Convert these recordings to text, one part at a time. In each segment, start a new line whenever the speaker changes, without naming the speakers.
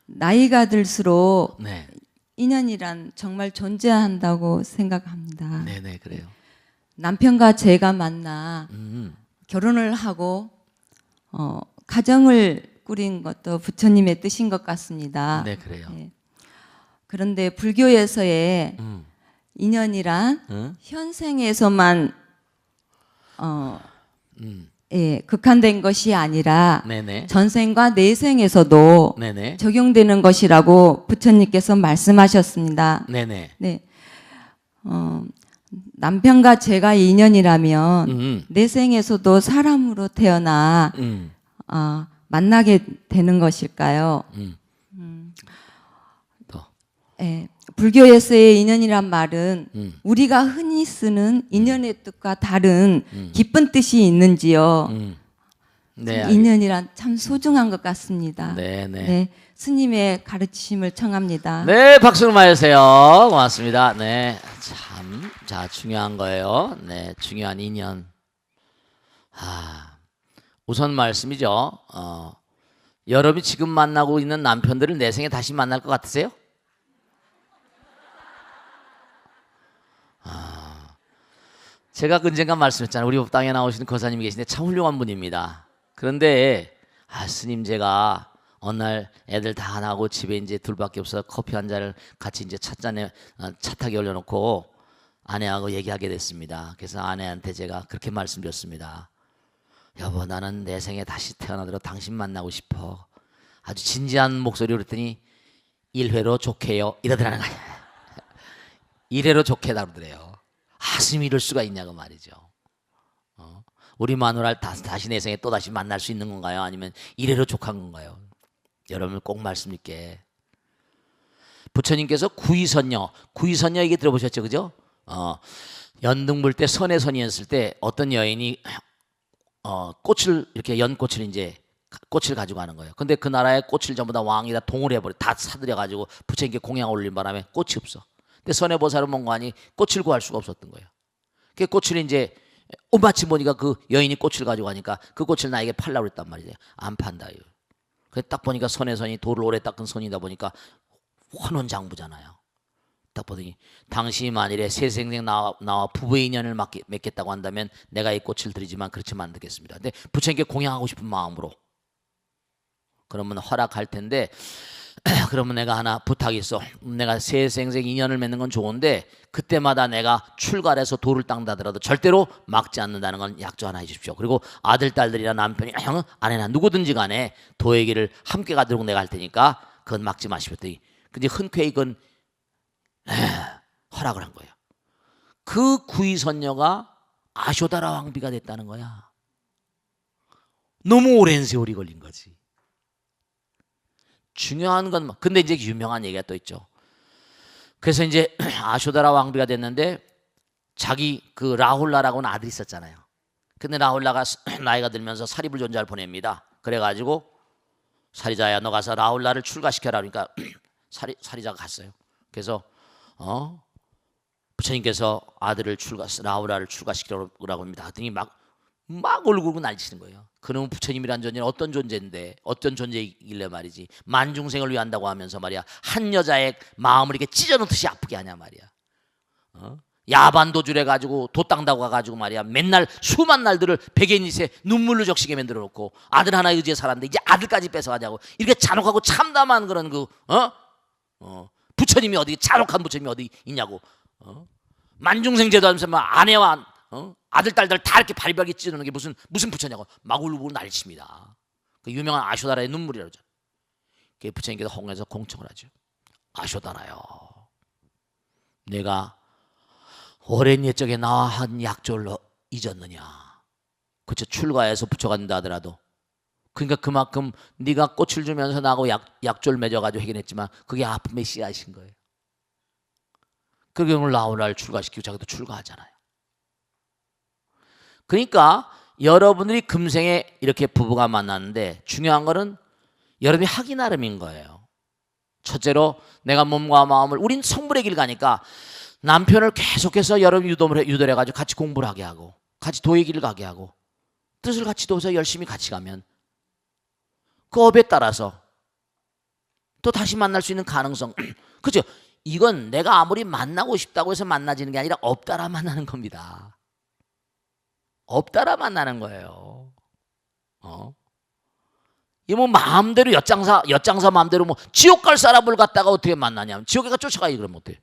나이가 들수록
네.
인연이란 정말 존재한다고 생각합니다.
네네 그래요.
남편과 제가 만나 결혼을 하고 가정을 꾸린 것도 부처님의 뜻인 것 같습니다.
네 그래요.
예. 그런데 불교에서의
음.
인연이란
응?
현생에서만 예, 극한된 것이 아니라
네네.
전생과 내생에서도
네네.
적용되는 것이라고 부처님께서 말씀하셨습니다.
네네.
네, 남편과 제가 인연이라면 내생에서도 사람으로 태어나 만나게 되는 것일까요?
더.
예, 불교에서의 인연이란 말은 우리가 흔히 쓰는 인연의 뜻과 다른 깊은 뜻이 있는지요?
네.
인연이란 참 소중한 것 같습니다.
네네.
네, 스님의 가르치심을 청합니다.
네, 박수를 많이 주세요. 고맙습니다. 네, 참, 자, 중요한 거예요. 네, 중요한 인연. 우선 말씀이죠. 여러분이 지금 만나고 있는 남편들을 내 생에 다시 만날 것 같으세요? 제가 언젠가 말씀했잖아요. 우리 땅에 나오시는 거사님이 계신데 참 훌륭한 분입니다. 그런데 스님 제가 어느 날 애들 다 나고 집에 이제 둘밖에 없어 커피 한 잔을 같이 이제 찻잔에 차 타기 올려놓고 아내하고 얘기하게 됐습니다. 그래서 아내한테 제가 그렇게 말씀드렸습니다. 여보, 나는 내 생에 다시 태어나도록 당신 만나고 싶어. 아주 진지한 목소리로 그랬더니 1회로 좋게요 이러더라는 거예요. 1회로 좋게다 그러더래요. 스님 이럴 수가 있냐고 말이죠. 우리 마누라를 다시 내 생에 또다시 만날 수 있는 건가요? 아니면 1회로 족한 건가요? 여러분 꼭 말씀 있게. 부처님께서 구이선녀 얘기 들어보셨죠? 그죠? 연등불 때 선해선이었을 때 어떤 여인이 꽃을 이렇게 연꽃을 이제 꽃을 가지고 가는 거예요. 근데 그 나라의 꽃을 전부 다 왕이 다 동을 해버려 다 사들여 가지고 부처님께 공양 올린 바람에 꽃이 없어. 근데 선해보살은 뭔가 하니 꽃을 구할 수가 없었던 거예요. 그 꽃을 이제 마침 보니까 그 여인이 꽃을 가지고 가니까 그 꽃을 나에게 팔라고 그랬단 말이에요. 안 판다요. 그래서 딱 보니까 선해선이 돌을 오래 닦은 선이다 보니까 환원장부잖아요. 딱 보더니 당신이 만일에 새생생 나와 부부의 인연을 맺겠다고 한다면 내가 이 꽃을 드리지만 그렇지만 안 되겠습니다. 근데 부처님께 공양하고 싶은 마음으로 그러면 허락할 텐데 그러면 내가 하나 부탁이 있어. 내가 새생생 인연을 맺는 건 좋은데 그때마다 내가 출가를 해서 돌을 닦다더라도 절대로 막지 않는다는 건 약조 하나 해주십시오. 그리고 아들, 딸들이나 남편이 아내나 누구든지 간에 도의 길을 함께 가도록 내가 할 테니까 그건 막지 마시오. 근데 흔쾌히 그건 허락을 한 거예요. 그 구이선녀가 아쇼다라 왕비가 됐다는 거야. 너무 오랜 세월이 걸린 거지. 중요한 건 근데 이제 유명한 얘기가 또 있죠. 그래서 이제 아쇼다라 왕비가 됐는데 자기 그 라훌라라고는 아들이 있었잖아요. 근데 라훌라가 나이가 들면서 사리불존자를 보냅니다. 그래가지고 사리자야 너 가서 라훌라를 출가시켜라. 그러니까 사리자가 갔어요. 그래서 부처님께서 아들을 라훌라를 출가시키라고 합니다. 그랬더니 막 울고 난리치는 거예요. 그러면 부처님이란 존재는 어떤 존재인데 어떤 존재이길래 말이지 만중생을 위한다고 하면서 말이야 한 여자의 마음을 이렇게 찢어놓듯이 아프게 하냐 말이야. 야반도주를 해가지고 도 땅다고 가가지고 말이야 맨날 수만 날들을 백엔잇에 눈물로 적시게 만들어 놓고 아들 하나 의지해 살았는데 이제 아들까지 뺏어가자고 이렇게 잔혹하고 참담한 그런 부처님이 어디 잔혹한 부처님이 어디 있냐고. 만중생 제도하면서 아내와 아들 딸들 다 이렇게 발발하게 찢어놓는 게 무슨 부처냐고 막 울고 난리칩니다. 그 유명한 아쇼다라의 눈물이라고 하죠. 그 부처님께서 홍해에서 공청을 하죠. 아쇼다라요, 내가 오랜 옛적에 나와 한 약조를 잊었느냐. 그쵸, 출가해서 부처가 된다 하더라도 그러니까 그만큼 네가 꽃을 주면서 나하고 약조를 맺어가지고 해결했지만 그게 아픔의 씨앗인 거예요. 그러게 오늘 라훌라를 출가시키고 자기도 출가하잖아요. 그러니까 여러분들이 금생에 이렇게 부부가 만났는데 중요한 거는 여러분이 하기 나름인 거예요. 첫째로 내가 몸과 마음을 우린 성불의 길 가니까 남편을 계속해서 여러분 유도를 해가지고 같이 공부를 하게 하고 같이 도의 길을 가게 하고 뜻을 같이 둬서 열심히 같이 가면 그 업에 따라서 또 다시 만날 수 있는 가능성. 그죠? 이건 내가 아무리 만나고 싶다고 해서 만나지는 게 아니라 없다라 만나는 겁니다. 없다라 만나는 거예요. 이 뭐 마음대로 엿장사 마음대로 뭐 지옥 갈 사람을 갖다가 어떻게 만나냐면 지옥에 가 쫓아가기 그러면 어때요?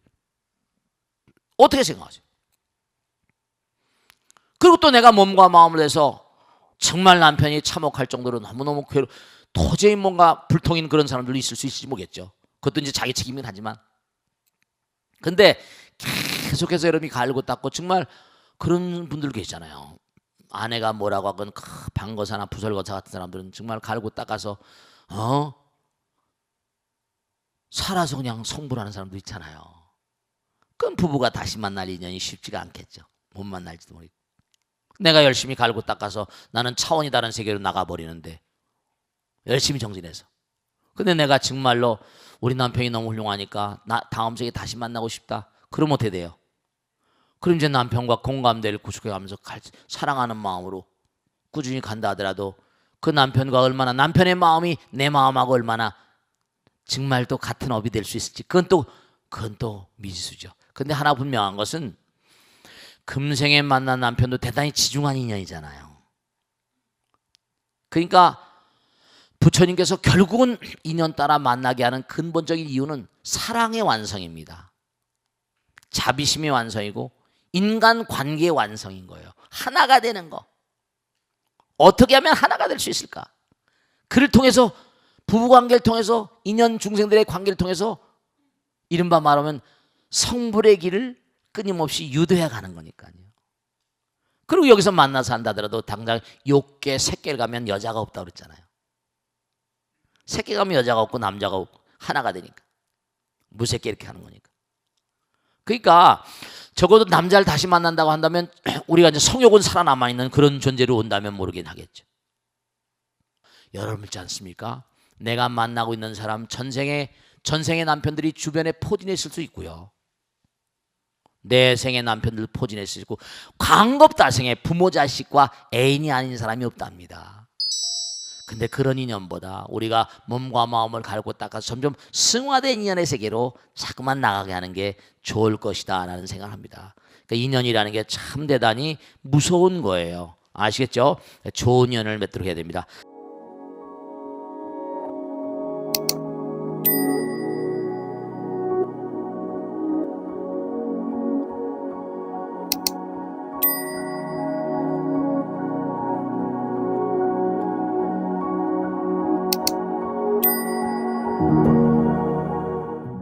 어떻게 생각하세요? 그리고 또 내가 몸과 마음을 내서 정말 남편이 참혹할 정도로 너무너무 도저히 뭔가 불통인 그런 사람들도 있을 수 있을지 모르겠죠. 그것도 이제 자기 책임이긴 하지만. 근데 계속해서 여러분이 갈고 닦고 정말 그런 분들 계시잖아요. 아내가 뭐라고 하건 방거사나 부설거사 같은 사람들은 정말 갈고 닦아서 살아서 그냥 성불하는 사람도 있잖아요. 그럼 부부가 다시 만날 인연이 쉽지가 않겠죠. 못 만날지도 모르고. 내가 열심히 갈고 닦아서 나는 차원이 다른 세계로 나가버리는데 열심히 정진해서. 근데 내가 정말로 우리 남편이 너무 훌륭하니까 나 다음 세계 다시 만나고 싶다. 그럼 어떻게 돼요? 그럼 이제 남편과 공감대를 구축해가면서 사랑하는 마음으로 꾸준히 간다 하더라도 그 남편과 얼마나 남편의 마음이 내 마음하고 얼마나 정말 또 같은 업이 될 수 있을지 그건 또 미지수죠. 근데 하나 분명한 것은 금생에 만난 남편도 대단히 지중한 인연이잖아요. 그러니까 부처님께서 결국은 인연 따라 만나게 하는 근본적인 이유는 사랑의 완성입니다. 자비심의 완성이고 인간 관계의 완성인 거예요. 하나가 되는 거. 어떻게 하면 하나가 될 수 있을까? 그를 통해서 부부관계를 통해서 인연 중생들의 관계를 통해서 이른바 말하면 성불의 길을 끊임없이 유도해 가는 거니까요. 그리고 여기서 만나서 한다더라도 당장 욕계 새끼를 가면 여자가 없다고 그랬잖아요. 새끼 가면 여자가 없고 남자가 없고 하나가 되니까. 무새끼 이렇게 하는 거니까. 그러니까 적어도 남자를 다시 만난다고 한다면 우리가 이제 성욕은 살아남아 있는 그런 존재로 온다면 모르긴 하겠죠. 여러분 있지 않습니까? 내가 만나고 있는 사람 전생의 남편들이 주변에 포진해 있을 수 있고요. 내 생의 남편들 포진해 있을 수 있고 광겁달생의 부모 자식과 애인이 아닌 사람이 없답니다. 근데 그런 인연보다 우리가 몸과 마음을 갈고 닦아서 점점 승화된 인연의 세계로 자꾸만 나가게 하는 게 좋을 것이다 라는 생각을 합니다. 그러니까 인연이라는 게 참 대단히 무서운 거예요. 아시겠죠? 좋은 인연을 맺도록 해야 됩니다.